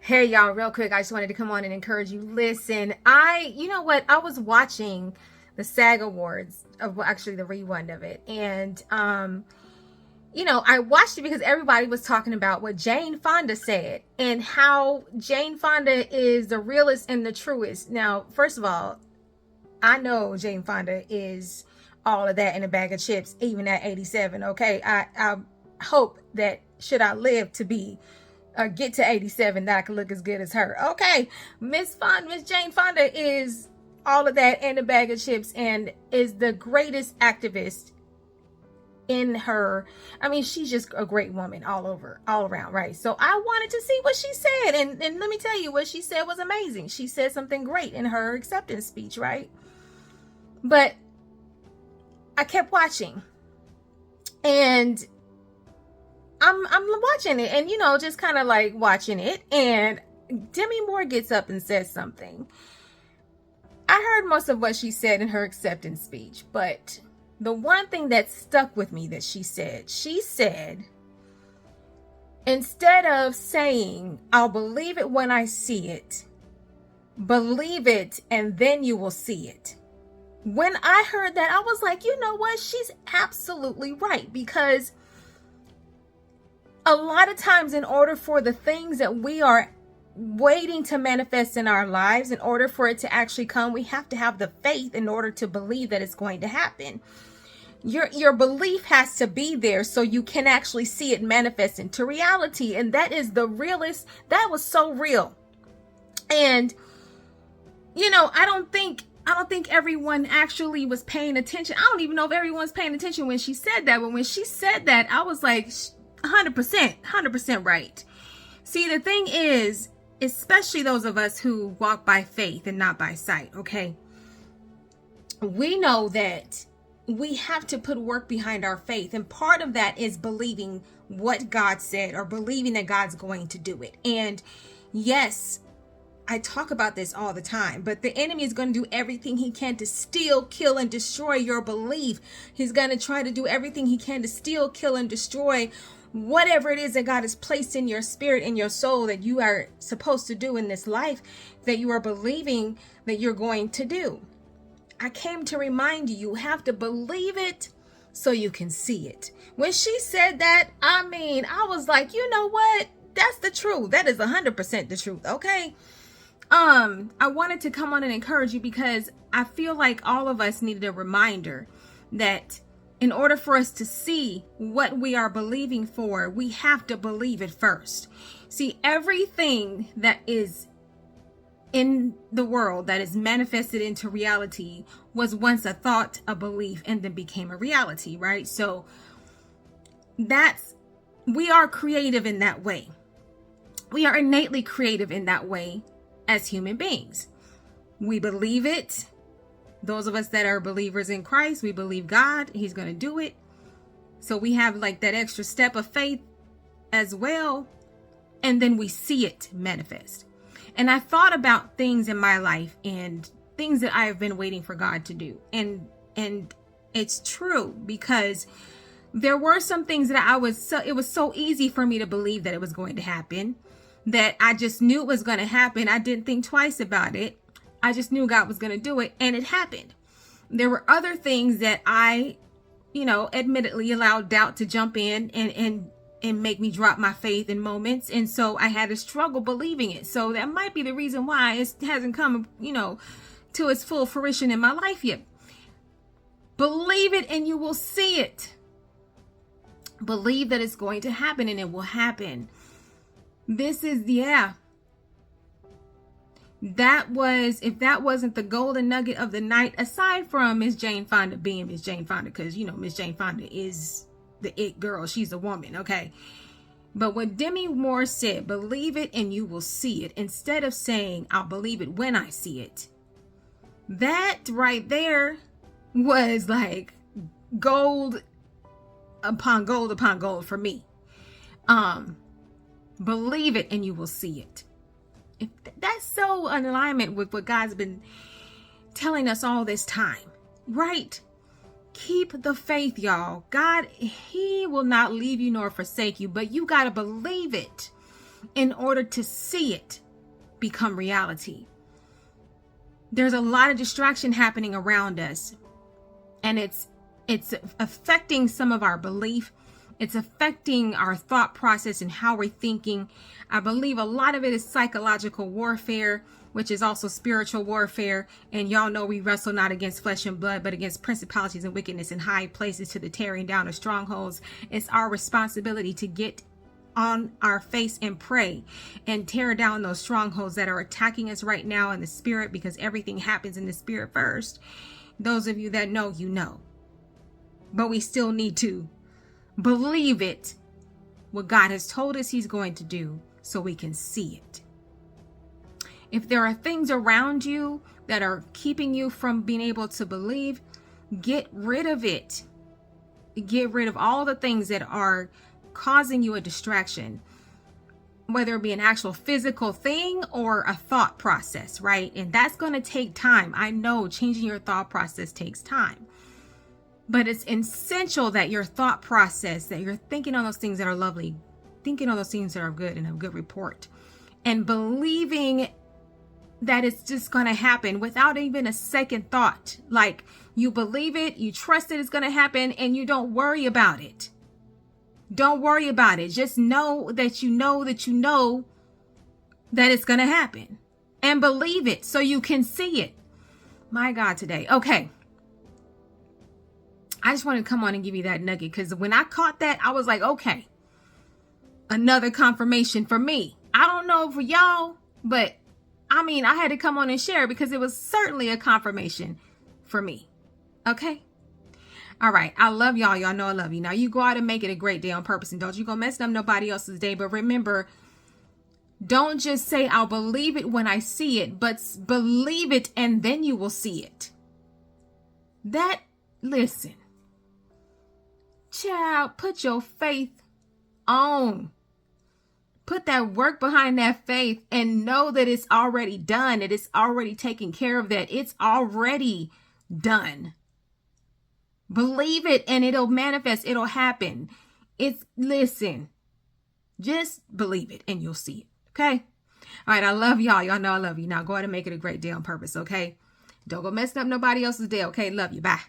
Hey y'all, real quick, I just wanted to come on and encourage you. Listen, you know what? I was watching the SAG Awards, of actually the rerun of it, and I watched it because everybody was talking about what Jane Fonda said and how Jane Fonda is the realest and the truest. Now, first of all, I know Jane Fonda is all of that in a bag of chips, even at 87. Okay, I hope that should I live to be get to 87 that I can look as good as her. Okay, Miss Jane Fonda is all of that and a bag of chips and is the greatest activist in her. I mean, she's just a great woman all around, right? So I wanted to see what she said, and let me tell you, what she said was amazing. She said something great in her acceptance speech, right? But I kept watching, and I'm watching it, and just kind of like watching it, and Demi Moore gets up and says something. I heard most of what she said in her acceptance speech, but the one thing that stuck with me that she said, instead of saying, "I'll believe it when I see it," believe it and then you will see it. When I heard that, I was like, you know what? She's absolutely right, because a lot of times, in order for the things that we are waiting to manifest in our lives, in order for it to actually come, we have to have the faith in order to believe that it's going to happen. Your belief has to be there so you can actually see it manifest into reality. And that is the realest. That was so real. And I don't think everyone actually was paying attention. I don't even know if everyone's paying attention when she said that. But when she said that, I was like, 100% right. See, the thing is, especially those of us who walk by faith and not by sight, okay? We know that we have to put work behind our faith. And part of that is believing what God said, or believing that God's going to do it. And yes, I talk about this all the time, but the enemy is going to do everything he can to steal, kill, and destroy your belief. He's going to try to do everything he can to steal, kill, and destroy whatever it is that God has placed in your spirit, in your soul, that you are supposed to do in this life, that you are believing that you're going to do. I came to remind you, you have to believe it so you can see it. When she said that, I was like, you know what? That's the truth. That is 100% the truth. Okay. I wanted to come on and encourage you because I feel like all of us needed a reminder that in order for us to see what we are believing for, we have to believe it first. See, everything that is in the world that is manifested into reality was once a thought, a belief, and then became a reality, right? So we are creative in that way. We are innately creative in that way as human beings. We believe it. Those of us that are believers in Christ, we believe God, he's going to do it. So we have like that extra step of faith as well. And then we see it manifest. And I thought about things in my life and things that I have been waiting for God to do. And it's true, because there were some things that it was so easy for me to believe that it was going to happen, that I just knew it was going to happen. I didn't think twice about it. I just knew God was going to do it, and it happened. There were other things that I, admittedly allowed doubt to jump in and make me drop my faith in moments. And so I had to struggle believing it. So that might be the reason why it hasn't come, to its full fruition in my life yet. Believe it and you will see it. Believe that it's going to happen and it will happen. If that wasn't the golden nugget of the night, aside from Miss Jane Fonda being Miss Jane Fonda, because Miss Jane Fonda is the it girl, she's a woman, okay? But what Demi Moore said, believe it and you will see it, instead of saying, I'll believe it when I see it, that right there was like gold upon gold upon gold for me. Believe it and you will see it. If that's so in alignment with what God's been telling us all this time, right? Keep the faith, y'all. God, he will not leave you nor forsake you, but you got to believe it. in order to see it become reality. There's a lot of distraction happening around us, and it's affecting some of our belief. It's affecting our thought process and how we're thinking. I believe a lot of it is psychological warfare, which is also spiritual warfare. And y'all know we wrestle not against flesh and blood, but against principalities and wickedness in high places, to the tearing down of strongholds. It's our responsibility to get on our face and pray and tear down those strongholds that are attacking us right now in the spirit, because everything happens in the spirit first. Those of you that know, you know. But we still need to believe it, what God has told us he's going to do, so we can see it. If there are things around you that are keeping you from being able to believe, get rid of it. Get rid of all the things that are causing you a distraction, whether it be an actual physical thing or a thought process, right? And that's going to take time. I know changing your thought process takes time, but it's essential that your thought process, that you're thinking on those things that are lovely, thinking on those things that are good and a good report, and believing that it's just going to happen without even a second thought. Like, you believe it, you trust it, it's going to happen, and you don't worry about it. Don't worry about it. Just know that you know that you know that it's going to happen, and believe it so you can see it. My God, today. Okay. I just wanted to come on and give you that nugget, because when I caught that, I was like, okay, another confirmation for me. I don't know for y'all, but I mean, I had to come on and share because it was certainly a confirmation for me. Okay. All right. I love y'all. Y'all know I love you. Now you go out and make it a great day on purpose, and don't you go messing up nobody else's day. But remember, don't just say, I'll believe it when I see it, but believe it and then you will see it. Listen, child, put your faith on. Put that work behind that faith and know that it's already done. It is already taken care of, that it's already done. Believe it and it'll manifest. It'll happen. Listen, just believe it and you'll see it. Okay. All right. I love y'all. Y'all know I love you. Now go ahead and make it a great day on purpose. Okay. Don't go messing up nobody else's day. Okay. Love you. Bye.